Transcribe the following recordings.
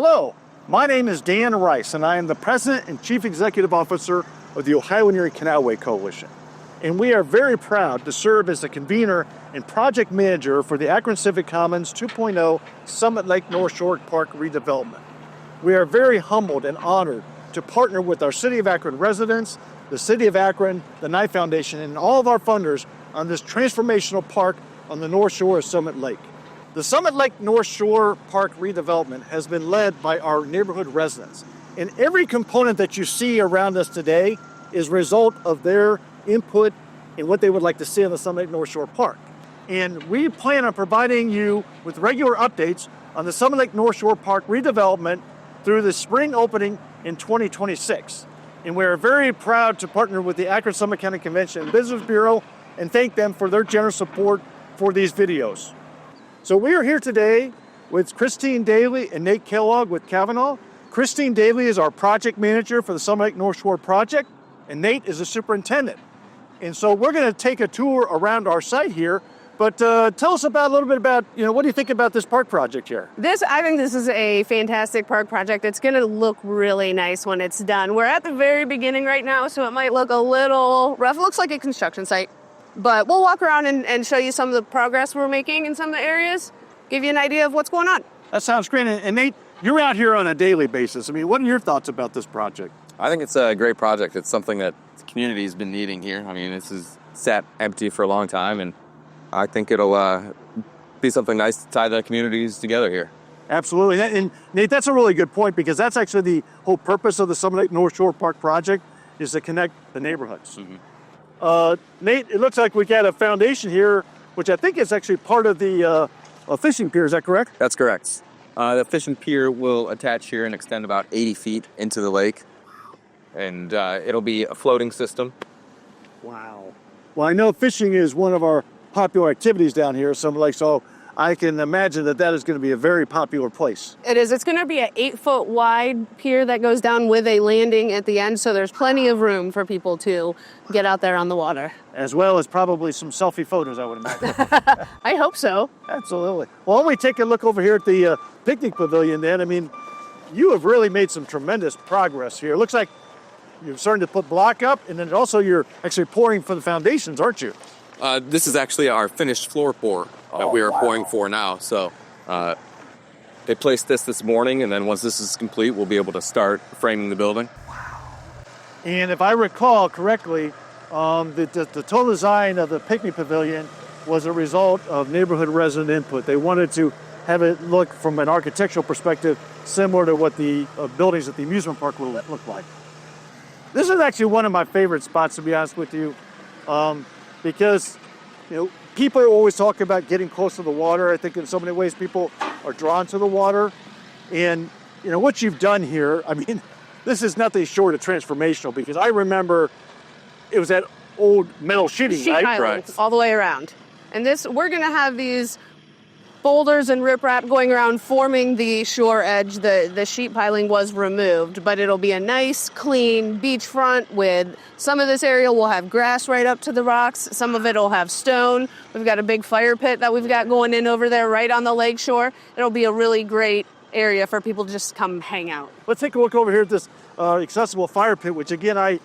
Hello, my name is Dan Rice, and I am the President and Chief Executive Officer of the Ohio Erie Canalway Coalition. And we are very proud to serve as the convener and project manager for the Akron Civic Commons 2.0 Summit Lake NorthShore Park redevelopment. We are very humbled and honored to partner with our City of Akron residents, the City of Akron, the GAR Foundation, and all of our funders on this transformational park on the North Shore of Summit Lake. The Summit Lake NorthShore Park redevelopment has been led by our neighborhood residents. And every component that you see around us today is a result of their input in what they would like to see on the Summit Lake NorthShore Park. And we plan on providing you with regular updates on the Summit Lake NorthShore Park redevelopment through the spring opening in 2026. And we're very proud to partner with the Akron Summit County Convention and Business Bureau and thank them for their generous support for these videos. So we are here today with Christine Daly and Nate Kellogg with Kavanaugh. Christine Daly is our project manager for the Summit Lake NorthShore project, and Nate is the superintendent. And so we're going to take a tour around our site here, but tell us a little bit about, what do you think about this park project here? I think this is a fantastic park project. It's going to look really nice when it's done. We're at the very beginning right now, so it might look a little rough. It looks like a construction site. But we'll walk around and show you some of the progress we're making in some of the areas, give you an idea of what's going on. That sounds great. And Nate, you're out here on a daily basis. I mean, what are your thoughts about this project? I think it's a great project. It's something that the community has been needing here. I mean, this has sat empty for a long time, and I think it'll be something nice to tie the communities together here. Absolutely. And Nate, that's a really good point, because that's actually the whole purpose of the Summit Lake NorthShore Park project, is to connect the neighborhoods. Mm-hmm. Nate, it looks like we got a foundation here, which I think is actually part of the fishing pier. Is that correct? That's correct. The fishing pier will attach here and extend about 80 feet into the lake, and it'll be a floating system. Wow. Well, I know fishing is one of our popular activities down here at Summit Lake, so I can imagine that is going to be a very popular place. It is. It's going to be an 8-foot wide pier that goes down with a landing at the end, so there's plenty of room for people to get out there on the water. As well as probably some selfie photos, I would imagine. I hope so. Absolutely. Well, why don't we take a look over here at the picnic pavilion then? I mean, you have really made some tremendous progress here. It looks like you're starting to put block up, and then also you're actually pouring for the foundations, aren't you? This is actually our finished floor pour that we are pouring for now. So they placed this morning, and then once this is complete, we'll be able to start framing the building. And if I recall correctly, the total design of the picnic pavilion was a result of neighborhood resident input. They wanted to have it look, from an architectural perspective, similar to what the buildings at the amusement park will look like. This is actually one of my favorite spots, to be honest with you, because people always talk about getting close to the water. I think in so many ways people are drawn to the water. And what you've done here, I mean, this is nothing short of transformational, because I remember it was that old metal sheeting, Sheet right? pilings all the way around. And we're going to have these boulders and riprap going around forming the shore edge. The sheet piling was removed, but it'll be a nice, clean beachfront with some of this area will have grass right up to the rocks. Some of it will have stone. We've got a big fire pit that we've got going in over there right on the lake shore. It'll be a really great area for people to just come hang out. Let's take a look over here at this accessible fire pit, which again,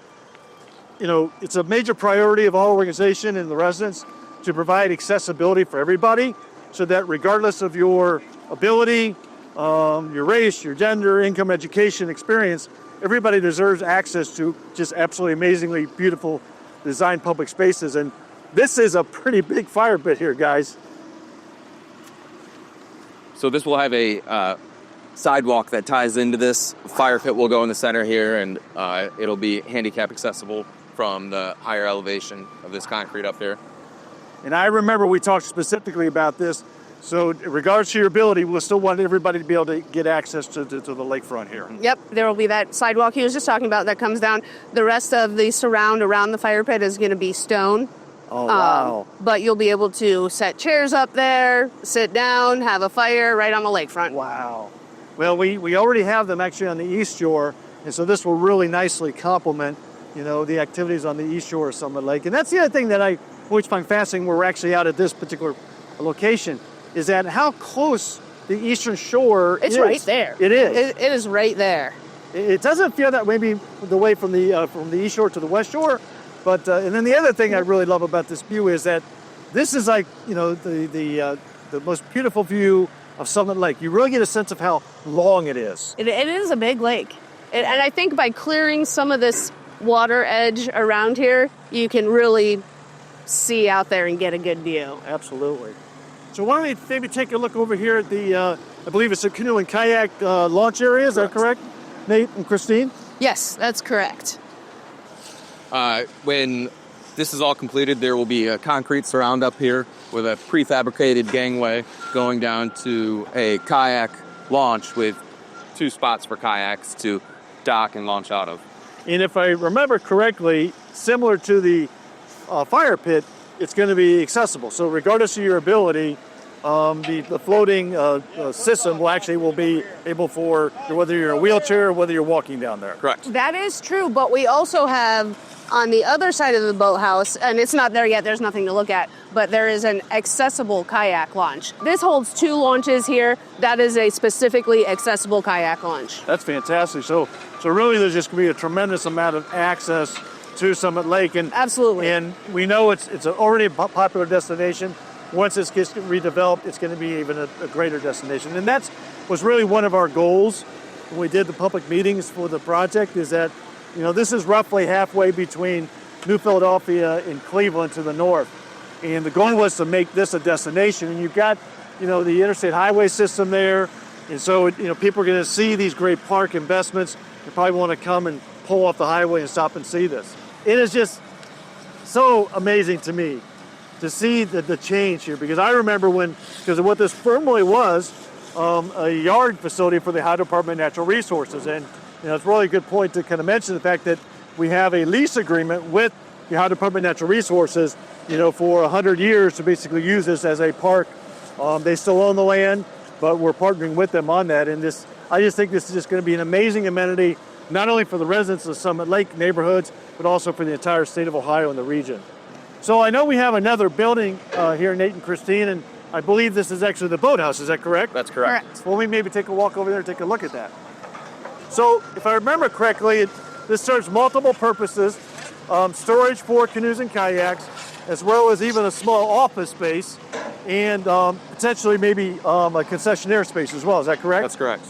it's a major priority of our organization and the residents to provide accessibility for everybody, so that regardless of your ability, your race, your gender, income, education, experience, everybody deserves access to just absolutely amazingly beautiful designed public spaces. And this is a pretty big fire pit here, guys. So this will have a sidewalk that ties into this. Fire pit will go in the center here, and it'll be handicap accessible from the higher elevation of this concrete up here. And I remember we talked specifically about this. So in regards to your ability, we'll still want everybody to be able to get access to the lakefront here. Yep, there will be that sidewalk he was just talking about that comes down. The rest of the surround around the fire pit is going to be stone. Oh, wow. But you'll be able to set chairs up there, sit down, have a fire right on the lakefront. Wow. Well, we already have them actually on the east shore, and so this will really nicely complement, the activities on the east shore of Summit Lake. And that's the other thing that I always find fascinating when we're actually out at this particular location, is that how close the eastern shore It's is. right there. It is. It is right there. It doesn't feel that maybe the way from the east shore to the west shore, but and then the other thing I really love about this view is that this is like, you know, the most beautiful view of Summit Lake. You really get a sense of how long it is. It is a big lake. And I think by clearing some of this water edge around here, you can really see out there and get a good view. Absolutely. So why don't we maybe take a look over here at the, I believe it's a canoe and kayak launch area, is that correct? Nate and Christine? Yes, that's correct. When this is all completed, there will be a concrete surround up here with a prefabricated gangway going down to a kayak launch with 2 spots for kayaks to dock and launch out of. And if I remember correctly, similar to the fire pit, it's going to be accessible. So regardless of your ability, the floating system will be able for whether you're in a wheelchair or whether you're walking down there. Correct. That is true, but we also have on the other side of the boathouse, and it's not there yet, there's nothing to look at, but there is an accessible kayak launch. This holds 2 launches here. That is a specifically accessible kayak launch. That's fantastic. So really there's just going to be a tremendous amount of access to Summit Lake. And absolutely. And we know it's already a popular destination. Once this gets redeveloped, it's going to be even a greater destination. And that was really one of our goals when we did the public meetings for the project, is that, you know, this is roughly halfway between New Philadelphia and Cleveland to the north. And the goal was to make this a destination. And you've got, you know, the interstate highway system there. And so, you know, people are going to see these great park investments. They probably want to come and pull off the highway and stop and see this. It is just so amazing to me to see the change here, because I remember because of what this formerly was, a yard facility for the Ohio Department of Natural Resources. And, you know, it's really a good point to kind of mention the fact that we have a lease agreement with the Ohio Department of Natural Resources, you know, for 100 years to basically use this as a park. They still own the land, but we're partnering with them on that. And I just think this is just going to be an amazing amenity, not only for the residents of Summit Lake neighborhoods, but also for the entire state of Ohio and the region. So I know we have another building here, Nate and Christine, and I believe this is actually the boathouse. Is that correct? That's correct. Well, we maybe take a walk over there and take a look at that. So if I remember correctly, this serves multiple purposes, storage for canoes and kayaks, as well as even a small office space, and potentially maybe a concessionaire space as well. Is that correct? That's correct.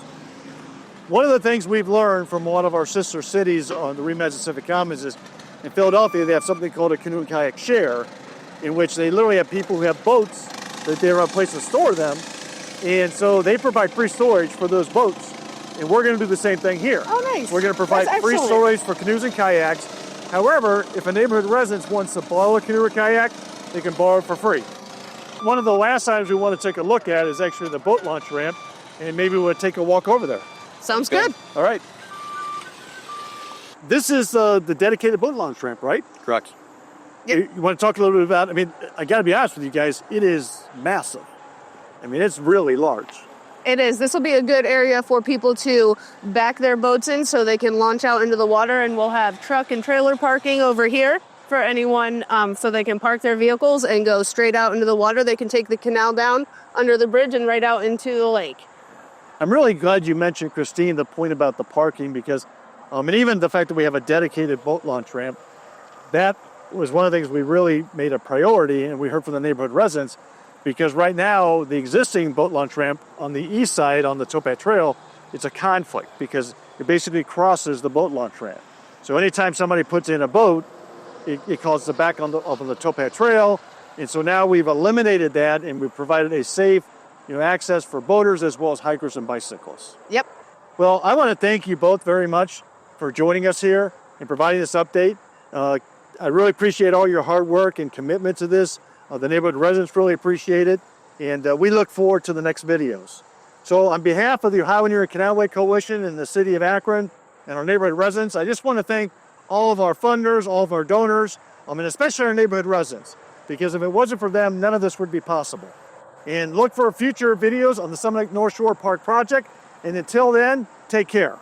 One of the things we've learned from one of our sister cities on the Akron Civic Commons is in Philadelphia, they have something called a canoe and kayak share, in which they literally have people who have boats that they have a place to store them. And so they provide free storage for those boats. And we're going to do the same thing here. Oh, nice. We're going to provide free storage for canoes and kayaks. However, if a neighborhood resident wants to borrow a canoe or kayak, they can borrow it for free. One of the last items we want to take a look at is actually the boat launch ramp, and maybe we'll take a walk over there. Sounds good. All right. This is the dedicated boat launch ramp, right? Correct. Yep. You want to talk a little bit about, I mean, I got to be honest with you guys, it is massive. I mean, it's really large. It is. This will be a good area for people to back their boats in so they can launch out into the water, and we'll have truck and trailer parking over here for anyone so they can park their vehicles and go straight out into the water. They can take the canal down under the bridge and right out into the lake. I'm really glad you mentioned, Christine, the point about the parking, because and even the fact that we have a dedicated boat launch ramp, that was one of the things we really made a priority, and we heard from the neighborhood residents, because right now the existing boat launch ramp on the east side on the Towpath Trail, it's a conflict because it basically crosses the boat launch ramp. So anytime somebody puts in a boat, it causes the back on the Towpath Trail, and so now we've eliminated that, and we've provided a safe, access for boaters as well as hikers and bicyclists. Yep. Well, I want to thank you both very much for joining us here and providing this update. I really appreciate all your hard work and commitment to this. The neighborhood residents really appreciate it, and we look forward to the next videos. So on behalf of the Ohio Erie Canalway Coalition and the City of Akron and our neighborhood residents, I just want to thank all of our funders, all of our donors, and especially our neighborhood residents, because if it wasn't for them, none of this would be possible. And look for future videos on the Summit Lake NorthShore Park project, and until then, take care.